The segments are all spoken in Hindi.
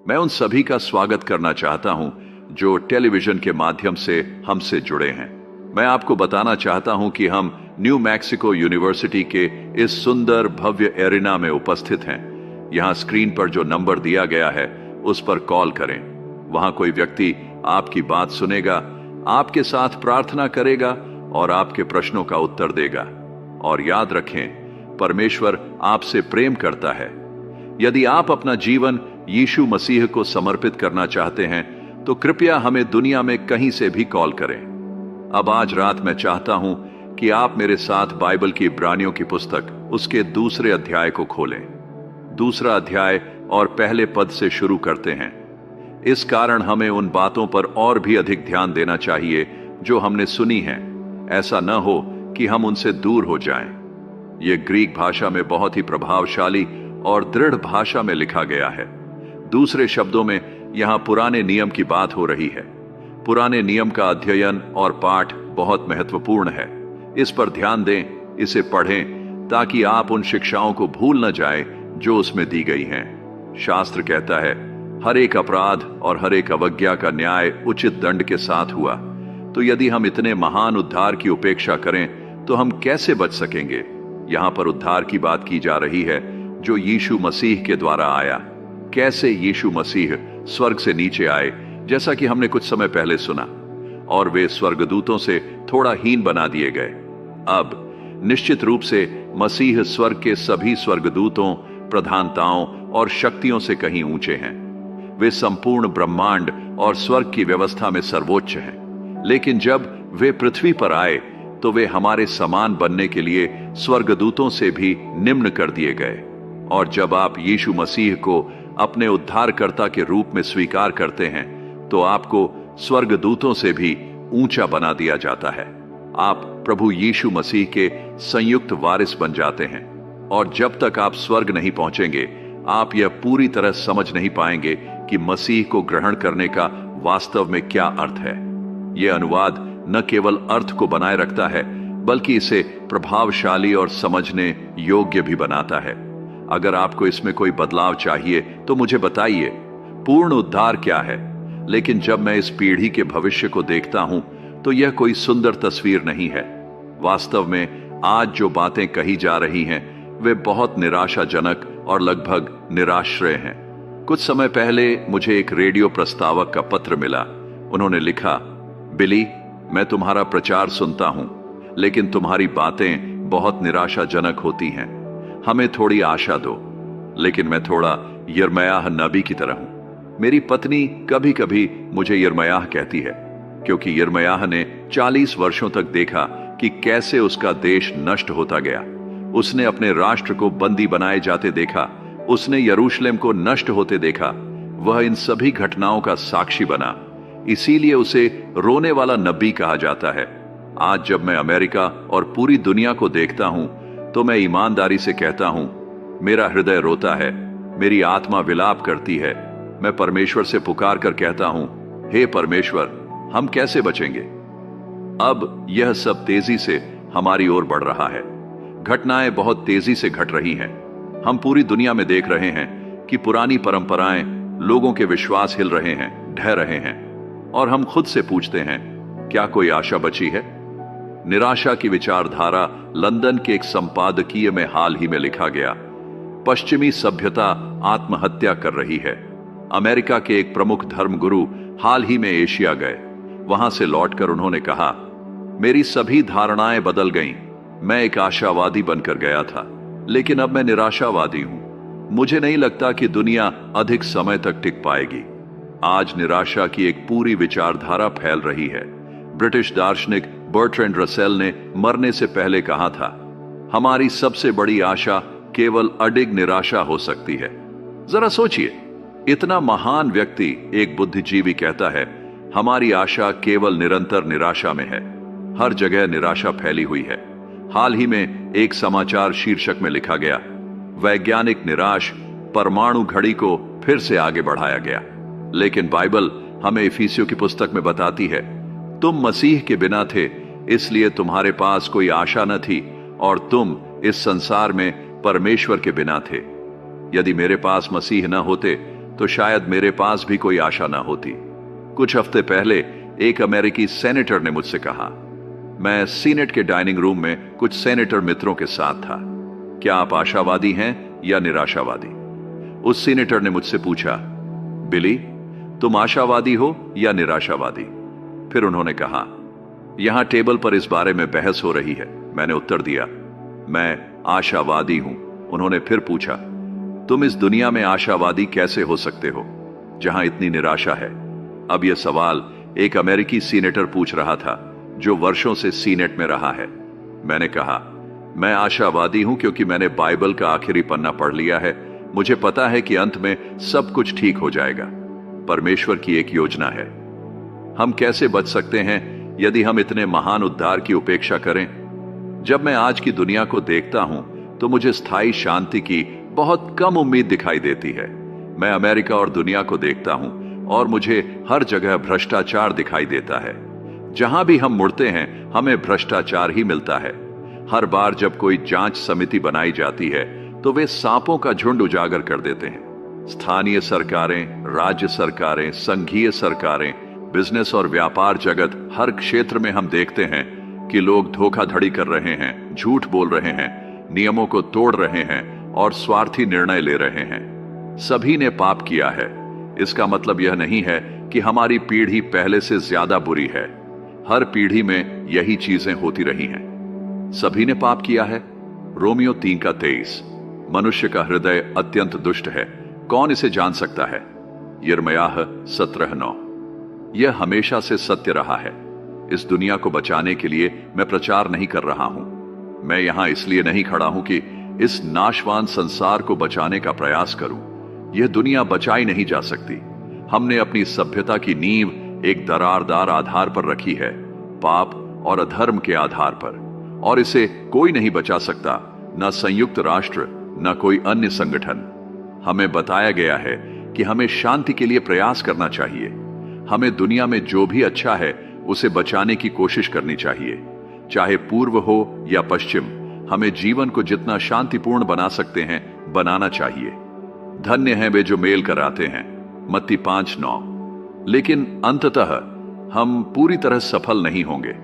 मैं उन सभी का स्वागत करना चाहता हूं जो टेलीविजन के माध्यम से हमसे जुड़े हैं। मैं आपको बताना चाहता हूं कि हम न्यू मैक्सिको यूनिवर्सिटी के इस सुंदर भव्य एरिना में उपस्थित हैं। यहां स्क्रीन पर जो नंबर दिया गया है उस पर कॉल करें। वहां कोई व्यक्ति आपकी बात सुनेगा, आपके साथ प्रार्थना करेगा और आपके प्रश्नों का उत्तर देगा। और याद रखें, परमेश्वर आपसे प्रेम करता है। यदि आप अपना जीवन यीशु मसीह को समर्पित करना चाहते हैं तो कृपया हमें दुनिया में कहीं से भी कॉल करें। अब आज रात मैं चाहता हूं कि आप मेरे साथ बाइबल की इब्रानियों की पुस्तक उसके 2 अध्याय को खोलें। 2 अध्याय और पहले पद से शुरू करते हैं। इस कारण हमें उन बातों पर और भी अधिक ध्यान देना चाहिए जो हमने सुनी हैं। ऐसा न हो कि हम उनसे दूर हो जाएं। यह ग्रीक भाषा में बहुत ही प्रभावशाली और दृढ़ भाषा में लिखा गया है। दूसरे शब्दों में यहां पुराने नियम की बात हो रही है। पुराने नियम का अध्ययन और पाठ बहुत महत्वपूर्ण है। इस पर ध्यान दें, इसे पढ़ें ताकि आप उन शिक्षाओं को भूल न जाएं जो उसमें दी गई हैं। शास्त्र कहता है, हर एक अपराध और हर एक अवज्ञा का न्याय उचित दंड के साथ हुआ। तो यदि हम इतने महान उद्धार की उपेक्षा करें तो हम कैसे बच सकेंगे? यहां पर उद्धार की बात की जा रही है जो यीशु मसीह के द्वारा आया। कैसे यीशु मसीह स्वर्ग से नीचे आए, जैसा कि हमने कुछ समय पहले सुना, और वे स्वर्गदूतों से थोड़ा हीन बना दिए गए। अब निश्चित रूप से मसीह स्वर्ग के सभी स्वर्गदूतों, प्रधानताओं और शक्तियों से कहीं ऊंचे हैं। वे संपूर्ण ब्रह्मांड और स्वर्ग की व्यवस्था में सर्वोच्च हैं। लेकिन जब वे पृथ्वी पर आए तो वे हमारे समान बनने के लिए स्वर्गदूतों से भी निम्न कर दिए गए। और जब आप यीशु मसीह को अपने उद्धारकर्ता के रूप में स्वीकार करते हैं तो आपको स्वर्गदूतों से भी ऊंचा बना दिया जाता है। आप प्रभु यीशु मसीह के संयुक्त वारिस बन जाते हैं। और जब तक आप स्वर्ग नहीं पहुंचेंगे, आप यह पूरी तरह समझ नहीं पाएंगे कि मसीह को ग्रहण करने का वास्तव में क्या अर्थ है। यह अनुवाद न केवल अर्थ को बनाए रखता है बल्कि इसे प्रभावशाली और समझने योग्य भी बनाता है। अगर आपको इसमें कोई बदलाव चाहिए तो मुझे बताइए। पूर्ण उद्धार क्या है? लेकिन जब मैं इस पीढ़ी के भविष्य को देखता हूं तो यह कोई सुंदर तस्वीर नहीं है। वास्तव में आज जो बातें कही जा रही हैं वे बहुत निराशाजनक और लगभग निराश्रय हैं। कुछ समय पहले मुझे एक रेडियो प्रस्तावक का पत्र मिला। उन्होंने लिखा, बिली, मैं तुम्हारा प्रचार सुनता हूं, लेकिन तुम्हारी बातें बहुत निराशाजनक होती हैं। हमें थोड़ी आशा दो। लेकिन मैं थोड़ा यिर्मयाह नबी की तरह हूं। मेरी पत्नी कभी कभी मुझे यिर्मयाह कहती है, क्योंकि यिर्मयाह ने 40 वर्षों तक देखा कि कैसे उसका देश नष्ट होता गया। उसने अपने राष्ट्र को बंदी बनाए जाते देखा। उसने यरूशलेम को नष्ट होते देखा। वह इन सभी घटनाओं का साक्षी बना। इसीलिए उसे रोने वाला नबी कहा जाता है। आज जब मैं अमेरिका और पूरी दुनिया को देखता हूं तो मैं ईमानदारी से कहता हूं, मेरा हृदय रोता है, मेरी आत्मा विलाप करती है। मैं परमेश्वर से पुकार कर कहता हूं, हे परमेश्वर, हम कैसे बचेंगे? अब यह सब तेजी से हमारी ओर बढ़ रहा है। घटनाएं बहुत तेजी से घट रही हैं। हम पूरी दुनिया में देख रहे हैं कि पुरानी परंपराएं, लोगों के विश्वास हिल रहे हैं, ढह रहे हैं। और हम खुद से पूछते हैं, क्या कोई आशा बची है? निराशा की विचारधारा लंदन के एक संपादकीय में हाल ही में लिखा गया। पश्चिमी सभ्यता आत्महत्या कर रही है। अमेरिका के एक प्रमुख धर्मगुरु हाल ही में एशिया गए। वहां से लौटकर उन्होंने कहा, मेरी सभी धारणाएं बदल गईं। मैं एक आशावादी बनकर गया था, लेकिन अब मैं निराशावादी हूं। मुझे नहीं लगता कि दुनिया अधिक समय तक टिक पाएगी। आज निराशा की एक पूरी विचारधारा फैल रही है। ब्रिटिश दार्शनिक बर्ट्रैंड रसेल ने मरने से पहले कहा था, हमारी सबसे बड़ी आशा केवल अडिग निराशा हो सकती है। जरा सोचिए, इतना महान व्यक्ति, एक बुद्धिजीवी, कहता है, हमारी आशा केवल निरंतर निराशा में है। हर जगह निराशा फैली हुई है। हाल ही में एक समाचार शीर्षक में लिखा गया, वैज्ञानिक निराश, परमाणु घड़ी को फिर से आगे बढ़ाया गया। लेकिन बाइबल हमें इफिसियों की पुस्तक में बताती है, तुम मसीह के बिना थे, इसलिए तुम्हारे पास कोई आशा न थी और तुम इस संसार में परमेश्वर के बिना थे। यदि मेरे पास मसीह न होते तो शायद मेरे पास भी कोई आशा ना होती। कुछ हफ्ते पहले एक अमेरिकी सेनेटर ने मुझसे कहा, मैं सीनेट के डाइनिंग रूम में कुछ सेनेटर मित्रों के साथ था, क्या आप आशावादी हैं या निराशावादी? उस सीनेटर ने मुझसे पूछा, बिली, तुम आशावादी हो या निराशावादी? फिर उन्होंने कहा, यहां टेबल पर इस बारे में बहस हो रही है। मैंने उत्तर दिया, मैं आशावादी हूं। उन्होंने फिर पूछा, तुम इस दुनिया में आशावादी कैसे हो सकते हो जहां इतनी निराशा है? अब यह सवाल एक अमेरिकी सीनेटर पूछ रहा था जो वर्षों से सीनेट में रहा है। मैंने कहा, मैं आशावादी हूं क्योंकि मैंने बाइबल का आखिरी पन्ना पढ़ लिया है। मुझे पता है कि अंत में सब कुछ ठीक हो जाएगा। परमेश्वर की एक योजना है। हम कैसे बच सकते हैं यदि हम इतने महान उद्धार की उपेक्षा करें? जब मैं आज की दुनिया को देखता हूं तो मुझे स्थायी शांति की बहुत कम उम्मीद दिखाई देती है। मैं अमेरिका और दुनिया को देखता हूं और मुझे हर जगह भ्रष्टाचार दिखाई देता है। जहां भी हम मुड़ते हैं हमें भ्रष्टाचार ही मिलता है। हर बार जब कोई जांच समिति बनाई जाती है तो वे सांपों का झुंड उजागर कर देते हैं। स्थानीय सरकारें, राज्य सरकारें, संघीय सरकारें, बिजनेस और व्यापार जगत, हर क्षेत्र में हम देखते हैं कि लोग धोखाधड़ी कर रहे हैं, झूठ बोल रहे हैं, नियमों को तोड़ रहे हैं और स्वार्थी निर्णय ले रहे हैं। सभी ने पाप किया है। इसका मतलब यह नहीं है कि हमारी पीढ़ी पहले से ज्यादा बुरी है। हर पीढ़ी में यही चीजें होती रही हैं। सभी ने पाप किया है। रोमियो 3:23। मनुष्य का हृदय अत्यंत दुष्ट है, कौन इसे जान सकता है? यिर्मयाह 17:9। यह हमेशा से सत्य रहा है। इस दुनिया को बचाने के लिए मैं प्रचार नहीं कर रहा हूं। मैं यहां इसलिए नहीं खड़ा हूं कि इस नाशवान संसार को बचाने का प्रयास करूं। यह दुनिया बचाई नहीं जा सकती। हमने अपनी सभ्यता की नींव एक दरारदार आधार पर रखी है, पाप और अधर्म के आधार पर, और इसे कोई नहीं बचा सकता, न संयुक्त राष्ट्र, न कोई अन्य संगठन। हमें बताया गया है कि हमें शांति के लिए प्रयास करना चाहिए। हमें दुनिया में जो भी अच्छा है उसे बचाने की कोशिश करनी चाहिए, चाहे पूर्व हो या पश्चिम। हमें जीवन को जितना शांतिपूर्ण बना सकते हैं बनाना चाहिए। धन्य हैं वे जो मेल कराते हैं, मत्ती 5:9। लेकिन अंततः हम पूरी तरह सफल नहीं होंगे।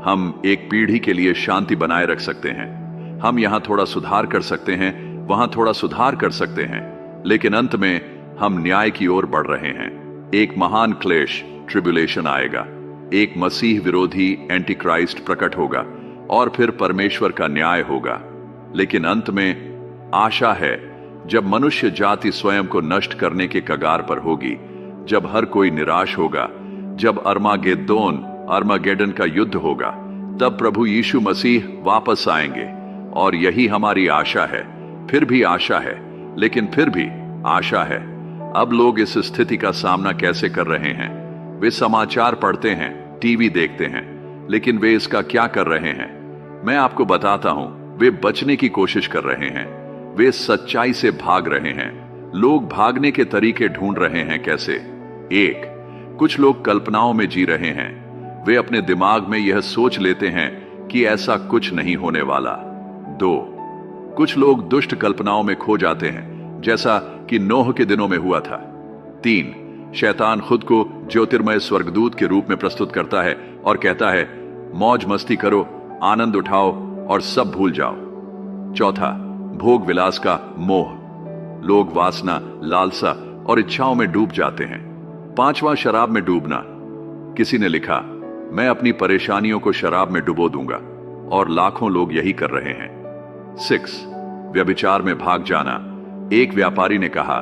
हम एक पीढ़ी के लिए शांति बनाए रख सकते हैं। हम यहां थोड़ा सुधार कर सकते हैं, वहां थोड़ा सुधार कर सकते हैं, लेकिन अंत में हम न्याय की ओर बढ़ रहे हैं। एक महान क्लेश, ट्रिब्यूलेशन आएगा। एक मसीह विरोधी एंटी क्राइस्ट प्रकट होगा और फिर परमेश्वर का न्याय होगा। लेकिन अंत में आशा है, जब मनुष्य जाति स्वयं को नष्ट करने के कगार पर होगी, जब हर कोई निराश होगा, जब अर्मागेडन का युद्ध होगा, तब प्रभु यीशु मसीह वापस आएंगे। और यही हमारी आशा है। फिर भी आशा है, लेकिन फिर भी आशा है। अब लोग इस स्थिति का सामना कैसे कर रहे हैं? वे समाचार पढ़ते हैं, टीवी देखते हैं, लेकिन वे इसका क्या कर रहे हैं? मैं आपको बताता हूं, वे बचने की कोशिश कर रहे हैं। वे सच्चाई से भाग रहे हैं। लोग भागने के तरीके ढूंढ रहे हैं। कैसे? एक, कुछ लोग कल्पनाओं में जी रहे हैं। वे अपने दिमाग में यह सोच लेते हैं कि ऐसा कुछ नहीं होने वाला। दो, कुछ लोग दुष्ट कल्पनाओं में खो जाते हैं, जैसा कि नोह के दिनों में हुआ था। तीन, शैतान खुद को ज्योतिर्मय स्वर्गदूत के रूप में प्रस्तुत करता है और कहता है, मौज मस्ती करो, आनंद उठाओ और सब भूल जाओ। चौथा, भोग विलास का मोह। लोग वासना, लालसा और इच्छाओं में डूब जाते हैं। पांचवा, शराब में डूबना। किसी ने लिखा, मैं अपनी परेशानियों को शराब में डुबो दूंगा, और लाखों लोग यही कर रहे हैं। 6, व्यभिचार में भाग जाना। एक व्यापारी ने कहा,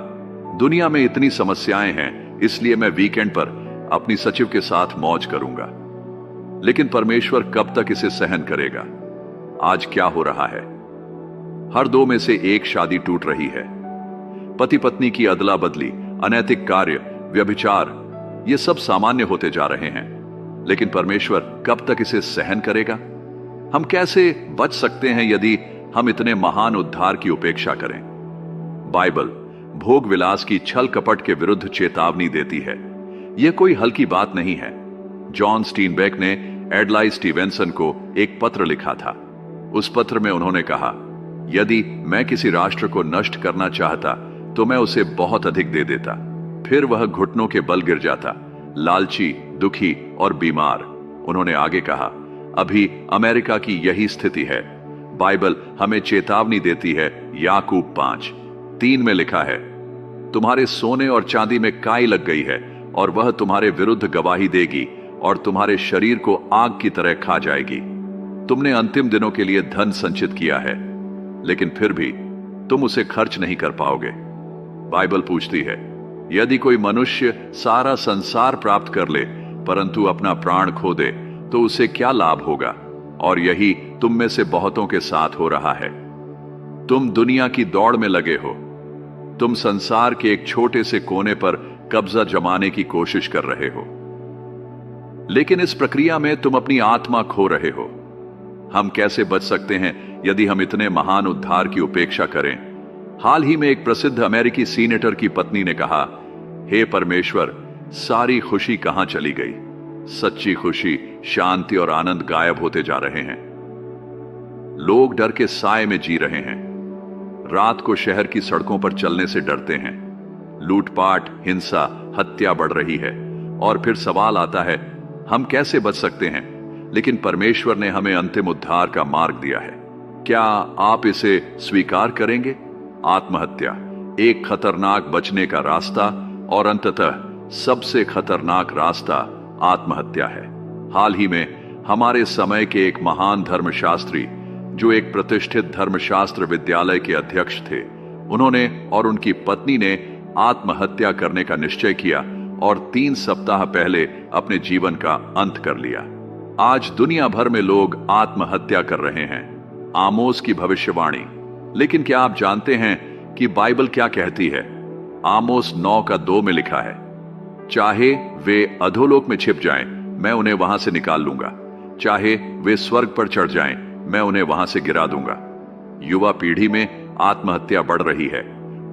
दुनिया में इतनी समस्याएं हैं, इसलिए मैं वीकेंड पर अपनी सचिव के साथ मौज करूंगा। लेकिन परमेश्वर कब तक इसे सहन करेगा? आज क्या हो रहा है? हर दो में से एक शादी टूट रही है। पति पत्नी की अदला बदली, अनैतिक कार्य, व्यभिचार, ये सब सामान्य होते जा रहे हैं। लेकिन परमेश्वर कब तक इसे सहन करेगा? हम कैसे बच सकते हैं यदि हम इतने महान उद्धार की उपेक्षा करें? बाइबल भोग विलास की छल कपट के विरुद्ध चेतावनी देती है। यह कोई हल्की बात नहीं है। जॉन स्टीनबेक ने एडलाई स्टीवेंसन को एक पत्र लिखा था। उस पत्र में उन्होंने कहा, यदि मैं किसी राष्ट्र को नष्ट करना चाहता तो मैं उसे बहुत अधिक दे देता, फिर वह घुटनों के बल गिर जाता, लालची, दुखी और बीमार। उन्होंने आगे कहा, अभी अमेरिका की यही स्थिति है। बाइबल हमें चेतावनी देती है। याकूब 5:3 में लिखा है, तुम्हारे सोने और चांदी में काई लग गई है और वह तुम्हारे विरुद्ध गवाही देगी और तुम्हारे शरीर को आग की तरह खा जाएगी। तुमने अंतिम दिनों के लिए धन संचित किया है, लेकिन फिर भी तुम उसे खर्च नहीं कर पाओगे। बाइबल पूछती है, यदि कोई मनुष्य सारा संसार प्राप्त कर ले परंतु अपना प्राण खो दे तो उसे क्या लाभ होगा? और यही तुम में से बहुतों के साथ हो रहा है। तुम दुनिया की दौड़ में लगे हो। तुम संसार के एक छोटे से कोने पर कब्जा जमाने की कोशिश कर रहे हो, लेकिन इस प्रक्रिया में तुम अपनी आत्मा खो रहे हो। हम कैसे बच सकते हैं यदि हम इतने महान उद्धार की उपेक्षा करें? हाल ही में एक प्रसिद्ध अमेरिकी सीनेटर की पत्नी ने कहा, हे परमेश्वर, सारी खुशी कहां चली गई? सच्ची खुशी, शांति और आनंद गायब होते जा रहे हैं। लोग डर के साए में जी रहे हैं। रात को शहर की सड़कों पर चलने से डरते हैं। लूटपाट, हिंसा, हत्या बढ़ रही है। और फिर सवाल आता है, हम कैसे बच सकते हैं? लेकिन परमेश्वर ने हमें अंतिम उद्धार का मार्ग दिया है। क्या आप इसे स्वीकार करेंगे? आत्महत्या एक खतरनाक बचने का रास्ता और अंततः सबसे खतरनाक रास्ता आत्महत्या है। हाल ही में हमारे समय के एक महान धर्मशास्त्री, जो एक प्रतिष्ठित धर्मशास्त्र विद्यालय के अध्यक्ष थे, उन्होंने और उनकी पत्नी ने आत्महत्या करने का निश्चय किया और 3 सप्ताह पहले अपने जीवन का अंत कर लिया। आज दुनिया भर में लोग आत्महत्या कर रहे हैं। आमोस की भविष्यवाणी। लेकिन क्या आप जानते हैं कि बाइबल क्या कहती है? आमोस 9:2 में लिखा है, चाहे वे अधोलोक में छिप जाएं, मैं उन्हें वहां से निकाल लूंगा। चाहे वे स्वर्ग पर चढ़ जाएं, मैं उन्हें वहां से गिरा दूंगा। युवा पीढ़ी में आत्महत्या बढ़ रही है।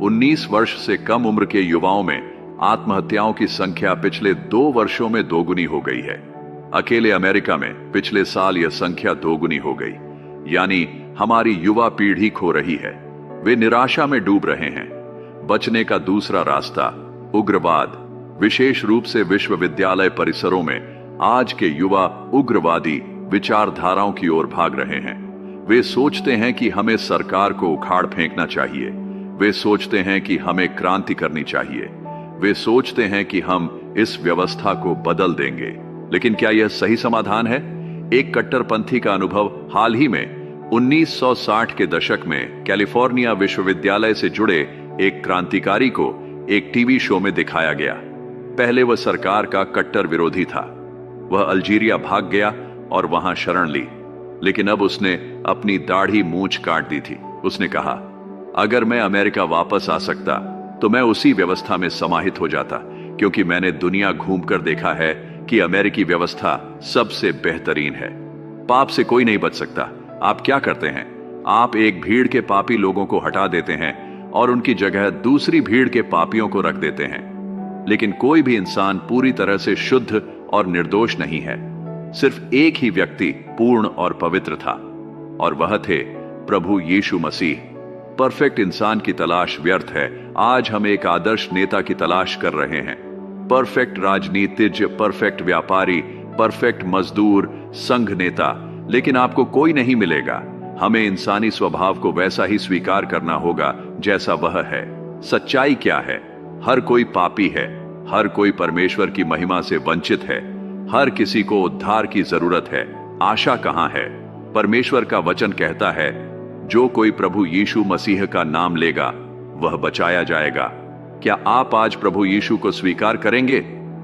19 वर्ष से कम उम्र के युवाओं में आत्महत्याओं की संख्या पिछले 2 वर्षों में दोगुनी हो गई है। अकेले अमेरिका में पिछले साल यह संख्या दोगुनी हो गई। यानी हमारी युवा पीढ़ी खो रही है। वे निराशा में डूब रहे हैं। बचने का दूसरा रास्ता उग्रवाद। विशेष रूप से विश्वविद्यालय परिसरों में आज के युवा उग्रवादी विचारधाराओं की ओर भाग रहे हैं। वे सोचते हैं कि हमें सरकार को उखाड़ फेंकना चाहिए। वे सोचते हैं कि हमें क्रांति करनी चाहिए। वे सोचते हैं कि हम इस व्यवस्था को बदल देंगे। लेकिन क्या यह सही समाधान है? एक कट्टरपंथी का अनुभव हाल ही में 1960 के दशक में कैलिफोर्निया विश्वविद्यालय से जुड़े एक क्रांतिकारी को एक टीवी शो में दिखाया गया। पहले वह सरकार का कट्टर विरोधी था। वह अल्जीरिया भाग गया और वहां शरण ली, लेकिन अब उसने अपनी दाढ़ी मूंछ काट दी थी। उसने कहा, अगर मैं अमेरिका वापस आ सकता तो मैं उसी व्यवस्था में समाहित हो जाता, क्योंकि मैंने दुनिया घूमकर देखा है कि अमेरिकी व्यवस्था सबसे बेहतरीन है। पाप से कोई नहीं बच सकता। आप क्या करते हैं? आप एक भीड़ के पापी लोगों को हटा देते हैं और उनकी जगह दूसरी भीड़ के पापियों को रख देते हैं। लेकिन कोई भी इंसान पूरी तरह से शुद्ध और निर्दोष नहीं है। सिर्फ एक ही व्यक्ति पूर्ण और पवित्र था, और वह थे प्रभु यीशु मसीह। परफेक्ट इंसान की तलाश व्यर्थ है। आज हम एक आदर्श नेता की तलाश कर रहे हैं। परफेक्ट राजनीतिज्ञ, परफेक्ट व्यापारी, परफेक्ट मजदूर, संघ नेता, लेकिन आपको कोई नहीं मिलेगा। हमें इंसानी स्वभाव को वैसा ही स्वीकार करना होगा जैसा वह है। सच्चाई क्या है? हर कोई पापी है। हर कोई परमेश्वर की महिमा से वंचित है। हर किसी को उद्धार की जरूरत है। आशा कहां है? परमेश्वर का वचन कहता है, जो कोई प्रभु यीशु मसीह का नाम लेगा वह बचाया जाएगा। क्या आप आज प्रभु यीशु को स्वीकार करेंगे?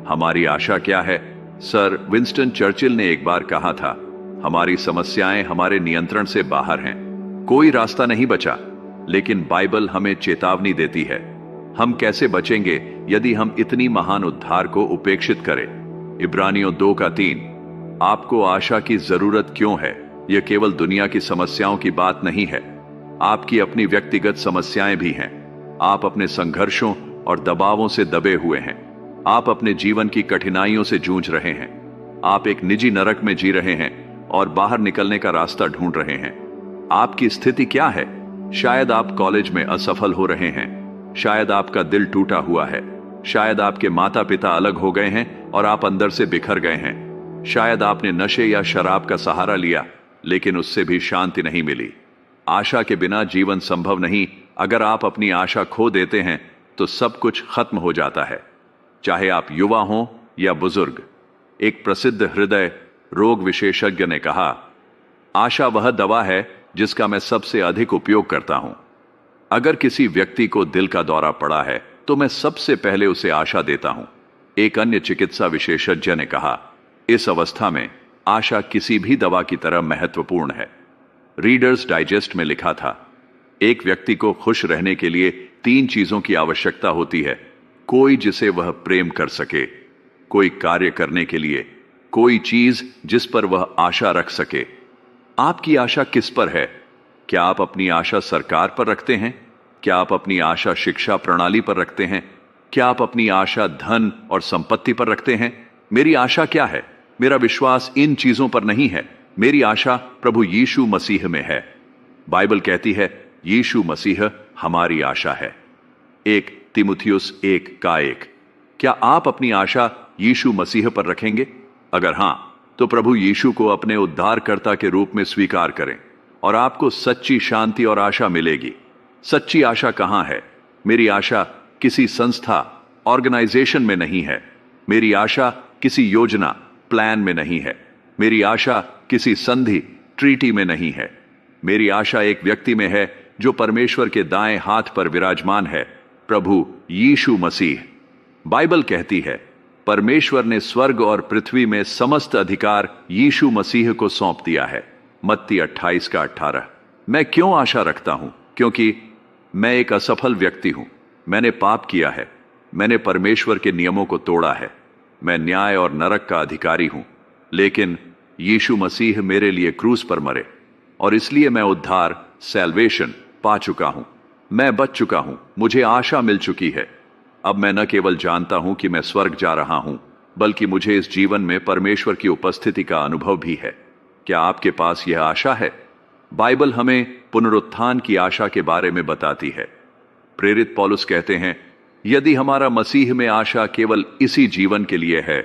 हमारी आशा क्या है? सर विंस्टन चर्चिल ने एक बार कहा था, हमारी समस्याएं हमारे नियंत्रण से बाहर हैं। कोई रास्ता नहीं बचा। लेकिन बाइबल हमें चेतावनी देती है। हम कैसे बचेंगे यदि हम इतनी महान उद्धार को उपेक्षित करें? इब्रानियों 2:3। आपको आशा की जरूरत क्यों है? यह केवल दुनिया की समस्याओं की बात नहीं है। आपकी अपनी व्यक्तिगत समस्याएं भी हैं। आप अपने संघर्षों और दबावों से दबे हुए हैं। आप अपने जीवन की कठिनाइयों से जूझ रहे हैं। आप एक निजी नरक में जी रहे हैं और बाहर निकलने का रास्ता ढूंढ रहे हैं। आपकी स्थिति क्या है? शायद आप कॉलेज में असफल हो रहे हैं। शायद आपका दिल टूटा हुआ है। शायद आपके माता पिता अलग हो गए हैं और आप अंदर से बिखर गए हैं। शायद आपने नशे या शराब का सहारा लिया, लेकिन उससे भी शांति नहीं मिली। आशा के बिना जीवन संभव नहीं। अगर आप अपनी आशा खो देते हैं तो सब कुछ खत्म हो जाता है, चाहे आप युवा हों या बुजुर्ग। एक प्रसिद्ध हृदय रोग विशेषज्ञ ने कहा, आशा वह दवा है जिसका मैं सबसे अधिक उपयोग करता हूं। अगर किसी व्यक्ति को दिल का दौरा पड़ा है तो मैं सबसे पहले उसे आशा देता हूं। एक अन्य चिकित्सा विशेषज्ञ ने कहा, इस अवस्था में आशा किसी भी दवा की तरह महत्वपूर्ण है। रीडर्स डाइजेस्ट में लिखा था, एक व्यक्ति को खुश रहने के लिए 3 चीजों की आवश्यकता होती है। कोई जिसे वह प्रेम कर सके, कोई कार्य करने के लिए, कोई चीज जिस पर वह आशा रख सके। आपकी आशा किस पर है? क्या आप अपनी आशा सरकार पर रखते हैं? क्या आप अपनी आशा शिक्षा प्रणाली पर रखते हैं? क्या आप अपनी आशा धन और संपत्ति पर रखते हैं? मेरी आशा क्या है? मेरा विश्वास इन चीजों पर नहीं है। मेरी आशा प्रभु यीशु मसीह में है। बाइबल कहती है, यीशु मसीह हमारी आशा है। 1 तीमुथियुस 1:1। क्या आप अपनी आशा यीशु मसीह पर रखेंगे? अगर हां, तो प्रभु यीशु को अपने उद्धारकर्ता के रूप में स्वीकार करें और आपको सच्ची शांति और आशा मिलेगी। सच्ची आशा कहां है? मेरी आशा किसी संस्था, ऑर्गेनाइजेशन में नहीं है। मेरी आशा किसी योजना, प्लान में नहीं है। मेरी आशा किसी संधि, ट्रीटी में नहीं है। मेरी आशा एक व्यक्ति में है जो परमेश्वर के दाएं हाथ पर विराजमान है, प्रभु यीशु मसीह। बाइबल कहती है, परमेश्वर ने स्वर्ग और पृथ्वी में समस्त अधिकार यीशु मसीह को सौंप दिया है। मत्ती 28:18। मैं क्यों आशा रखता हूं? क्योंकि मैं एक असफल व्यक्ति हूं। मैंने पाप किया है। मैंने परमेश्वर के नियमों को तोड़ा है। मैं न्याय और नरक का अधिकारी हूं। लेकिन यीशु मसीह मेरे लिए क्रूस पर मरे और इसलिए मैं उद्धार, सैल्वेशन पा चुका हूं। मैं बच चुका हूं। मुझे आशा मिल चुकी है। अब मैं न केवल जानता हूं कि मैं स्वर्ग जा रहा हूं, बल्कि मुझे इस जीवन में परमेश्वर की उपस्थिति का अनुभव भी है। क्या आपके पास यह आशा है? बाइबल हमें पुनरुत्थान की आशा के बारे में बताती है। प्रेरित पौलुस कहते हैं, यदि हमारा मसीह में आशा केवल इसी जीवन के लिए है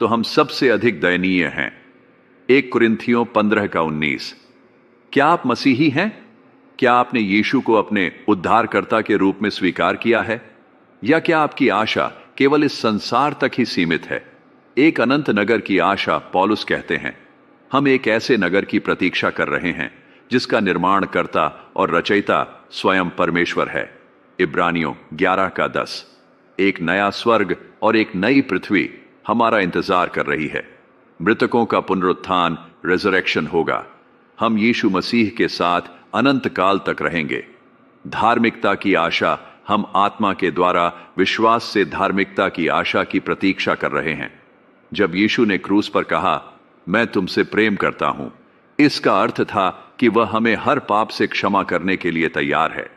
तो हम सबसे अधिक दयनीय हैं। 1 कुरिन्थियों 15:19। क्या आप मसीही हैं? क्या आपने यीशु को अपने उद्धारकर्ता के रूप में स्वीकार किया है? या क्या आपकी आशा केवल इस संसार तक ही सीमित है? एक अनंत नगर की आशा पौलुस कहते हैं। हम एक ऐसे नगर की प्रतीक्षा कर रहे हैं जिसका निर्माणकर्ता और रचयिता स्वयं परमेश्वर है। इब्रानियों 11:10। एक नया स्वर्ग और एक नई पृथ्वी हमारा इंतजार कर रही है। मृतकों का पुनरुत्थान, रेजरेक्शन होगा। हम यीशु मसीह के साथ अनंत काल तक रहेंगे। धार्मिकता की आशा, हम आत्मा के द्वारा विश्वास से धार्मिकता की आशा की प्रतीक्षा कर रहे हैं। जब यीशु ने क्रूस पर कहा, मैं तुमसे प्रेम करता हूं, इसका अर्थ था कि वह हमें हर पाप से क्षमा करने के लिए तैयार है।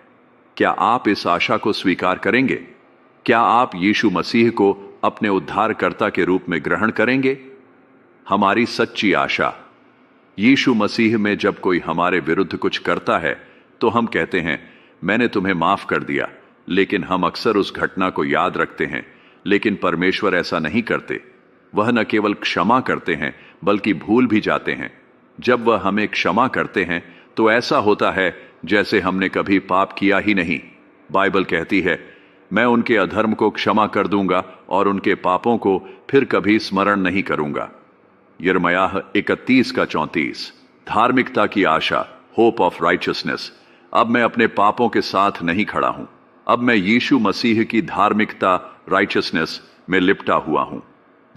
क्या आप इस आशा को स्वीकार करेंगे? क्या आप यीशु मसीह को अपने उद्धारकर्ता के रूप में ग्रहण करेंगे? हमारी सच्ची आशा। यीशु मसीह में जब कोई हमारे विरुद्ध कुछ करता है तो हम कहते हैं, मैंने तुम्हें माफ कर दिया। लेकिन हम अक्सर उस घटना को याद रखते हैं। लेकिन परमेश्वर ऐसा नहीं करते। वह न केवल क्षमा करते हैं बल्कि भूल भी जाते हैं। जब वह हमें क्षमा करते हैं तो ऐसा होता है जैसे हमने कभी पाप किया ही नहीं। बाइबल कहती है, मैं उनके अधर्म को क्षमा कर दूंगा और उनके पापों को फिर कभी स्मरण नहीं करूंगा। यिर्मयाह 31:34। धार्मिकता की आशा, होप ऑफ राइचियसनेस। अब मैं अपने पापों के साथ नहीं खड़ा हूं। अब मैं यीशु मसीह की धार्मिकता, राइचियसनेस में लिपटा हुआ हूं।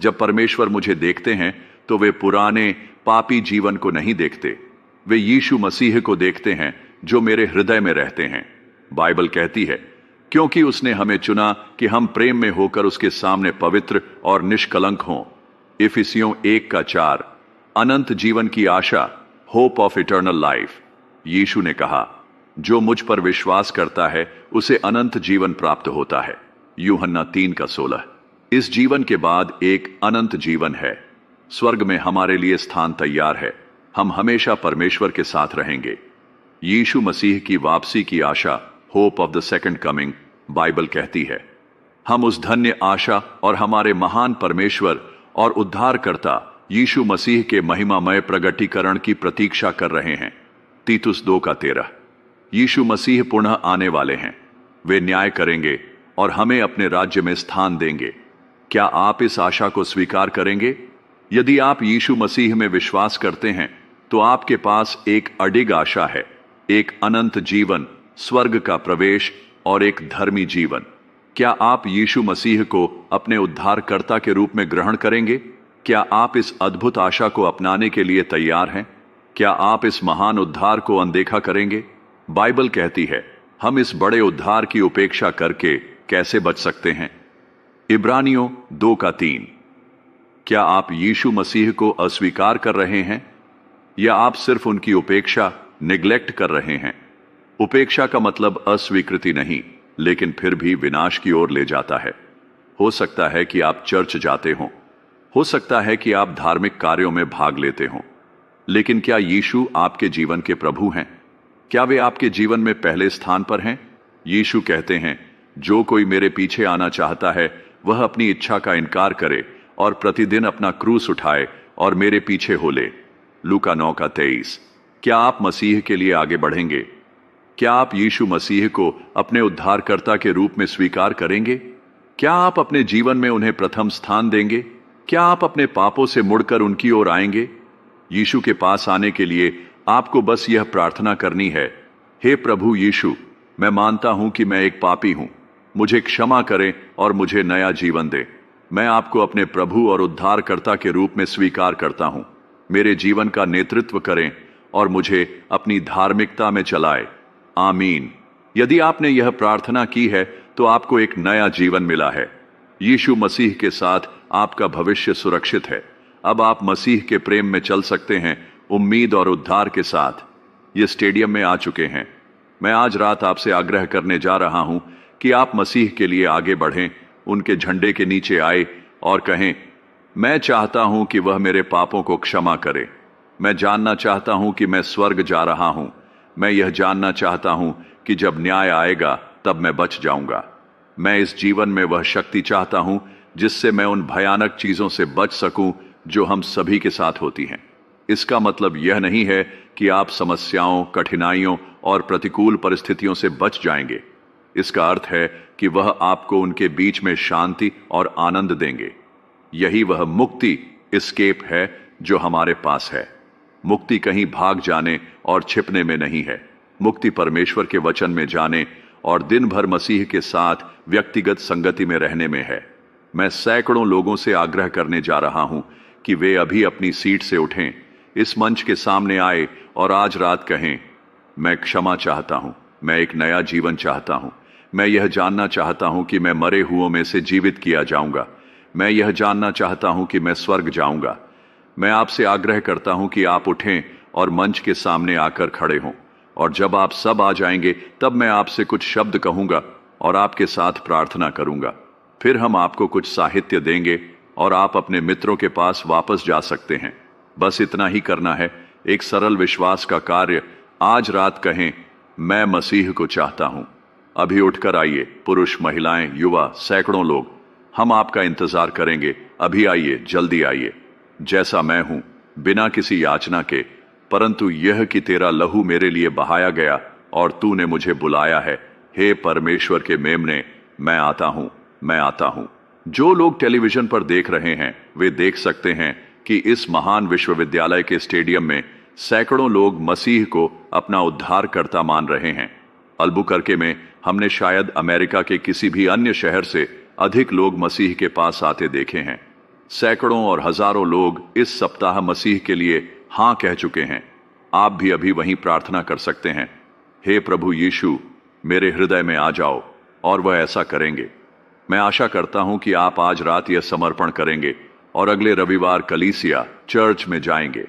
जब परमेश्वर मुझे देखते हैं तो वे पुराने पापी जीवन को नहीं देखते। वे यीशु मसीह को देखते हैं जो मेरे हृदय में रहते हैं। बाइबल कहती है, क्योंकि उसने हमें चुना कि हम प्रेम में होकर उसके सामने पवित्र और निष्कलंक हों। इफिसियों 1:4। अनंत जीवन की आशा, होप ऑफ इटर्नल लाइफ। यीशु ने कहा, जो मुझ पर विश्वास करता है उसे अनंत जीवन प्राप्त होता है। यूहन्ना 3:16। इस जीवन के बाद एक अनंत जीवन है। स्वर्ग में हमारे लिए स्थान तैयार है। हम हमेशा परमेश्वर के साथ रहेंगे। यीशु मसीह की वापसी की आशा, hope of the second coming. Bible कहती है, हम उस धन्य आशा और हमारे महान परमेश्वर और उद्धारकर्ता यीशु मसीह के महिमामय प्रगटीकरण की प्रतीक्षा कर रहे हैं। तीतुस 2:13। यीशु मसीह पुनः आने वाले हैं। वे न्याय करेंगे और हमें अपने राज्य में स्थान देंगे। क्या आप इस आशा को स्वीकार करेंगे? यदि आप यीशु मसीह में विश्वास करते हैं तो आपके पास एक अडिग आशा है, एक अनंत जीवन, स्वर्ग का प्रवेश और एक धर्मी जीवन। क्या आप यीशु मसीह को अपने उद्धारकर्ता के रूप में ग्रहण करेंगे? क्या आप इस अद्भुत आशा को अपनाने के लिए तैयार हैं? क्या आप इस महान उद्धार को अनदेखा करेंगे? बाइबल कहती है, हम इस बड़े उद्धार की उपेक्षा करके कैसे बच सकते हैं? इब्रानियों 2:3। क्या आप यीशु मसीह को अस्वीकार कर रहे हैं या आप सिर्फ उनकी उपेक्षा, निग्लेक्ट कर रहे हैं? उपेक्षा का मतलब अस्वीकृति नहीं, लेकिन फिर भी विनाश की ओर ले जाता है। हो सकता है कि आप चर्च जाते हो सकता है कि आप धार्मिक कार्यों में भाग लेते हो, लेकिन क्या यीशु आपके जीवन के प्रभु हैं? क्या वे आपके जीवन में पहले स्थान पर हैं? यीशु कहते हैं, जो कोई मेरे पीछे आना चाहता है वह अपनी इच्छा का इनकार करे और प्रतिदिन अपना क्रूस उठाए और मेरे पीछे हो ले। लूका 9:23। क्या आप मसीह के लिए आगे बढ़ेंगे? क्या आप यीशु मसीह को अपने उद्धारकर्ता के रूप में स्वीकार करेंगे? क्या आप अपने जीवन में उन्हें प्रथम स्थान देंगे? क्या आप अपने पापों से मुड़कर उनकी ओर आएंगे? यीशु के पास आने के लिए आपको बस यह प्रार्थना करनी है, हे प्रभु यीशु, मैं मानता हूं कि मैं एक पापी हूं, मुझे क्षमा करें और मुझे नया जीवन दें। मैं आपको अपने प्रभु और उद्धारकर्ता के रूप में स्वीकार करता हूं। मेरे जीवन का नेतृत्व करें और मुझे अपनी धार्मिकता में चलाए। आमीन। यदि आपने यह प्रार्थना की है तो आपको एक नया जीवन मिला है। यीशु मसीह के साथ आपका भविष्य सुरक्षित है। अब आप मसीह के प्रेम में चल सकते हैं, उम्मीद और उद्धार के साथ। ये स्टेडियम में आ चुके हैं। मैं आज रात आपसे आग्रह करने जा रहा हूं कि आप मसीह के लिए आगे बढ़ें, उनके झंडे के नीचे आए और कहें, मैं चाहता हूं कि वह मेरे पापों को क्षमा करे। मैं जानना चाहता हूं कि मैं स्वर्ग जा रहा हूं। मैं यह जानना चाहता हूं कि जब न्याय आएगा तब मैं बच जाऊंगा। मैं इस जीवन में वह शक्ति चाहता हूं जिससे मैं उन भयानक चीजों से बच सकूं जो हम सभी के साथ होती हैं। इसका मतलब यह नहीं है कि आप समस्याओं, कठिनाइयों और प्रतिकूल परिस्थितियों से बच जाएंगे। इसका अर्थ है कि वह आपको उनके बीच में शांति और आनंद देंगे। यही वह मुक्ति, एस्केप है जो हमारे पास है। मुक्ति कहीं भाग जाने और छिपने में नहीं है। मुक्ति परमेश्वर के वचन में जाने और दिन भर मसीह के साथ व्यक्तिगत संगति में रहने में है। मैं सैकड़ों लोगों से आग्रह करने जा रहा हूं कि वे अभी अपनी सीट से उठें, इस मंच के सामने आए और आज रात कहें, मैं क्षमा चाहता हूं, मैं एक नया जीवन चाहता हूं। मैं यह जानना चाहता हूं कि मैं मरे हुओं में से जीवित किया जाऊंगा। मैं यह जानना चाहता हूं कि मैं स्वर्ग जाऊंगा। मैं आपसे आग्रह करता हूं कि आप उठें और मंच के सामने आकर खड़े हों, और जब आप सब आ जाएंगे तब मैं आपसे कुछ शब्द कहूंगा और आपके साथ प्रार्थना करूंगा। फिर हम आपको कुछ साहित्य देंगे और आप अपने मित्रों के पास वापस जा सकते हैं। बस इतना ही करना है, एक सरल विश्वास का कार्य। आज रात कहें, मैं मसीह को चाहता हूं। अभी उठकर आइए, पुरुष, महिलाएं, युवा, सैकड़ों लोग, हम आपका इंतजार करेंगे। अभी आइए, जल्दी आइए। जैसा मैं हूं, बिना किसी याचना के, परंतु यह कि तेरा लहू मेरे लिए बहाया गया और तूने मुझे बुलाया है। हे परमेश्वर के मेमने, मैं आता हूं, मैं आता हूं। जो लोग टेलीविजन पर देख रहे हैं वे देख सकते हैं कि इस महान विश्वविद्यालय के स्टेडियम में सैकड़ों लोग मसीह को अपना उद्धारकर्ता मान रहे हैं। अल्बुकर्के में हमने शायद अमेरिका के किसी भी अन्य शहर से अधिक लोग मसीह के पास आते देखे हैं। सैकड़ों और हजारों लोग इस सप्ताह मसीह के लिए हां कह चुके हैं। आप भी अभी वहीं प्रार्थना कर सकते हैं, हे प्रभु यीशु, मेरे हृदय में आ जाओ, और वह ऐसा करेंगे। मैं आशा करता हूं कि आप आज रात यह समर्पण करेंगे और अगले रविवार कलीसिया चर्च में जाएंगे।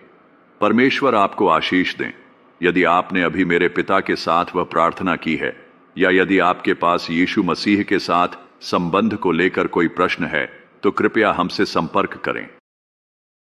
परमेश्वर आपको आशीष दें। यदि आपने अभी मेरे पिता के साथ वह प्रार्थना की है, या यदि आपके पास यीशु मसीह के साथ संबंध को लेकर कोई प्रश्न है, तो कृपया हमसे संपर्क करें।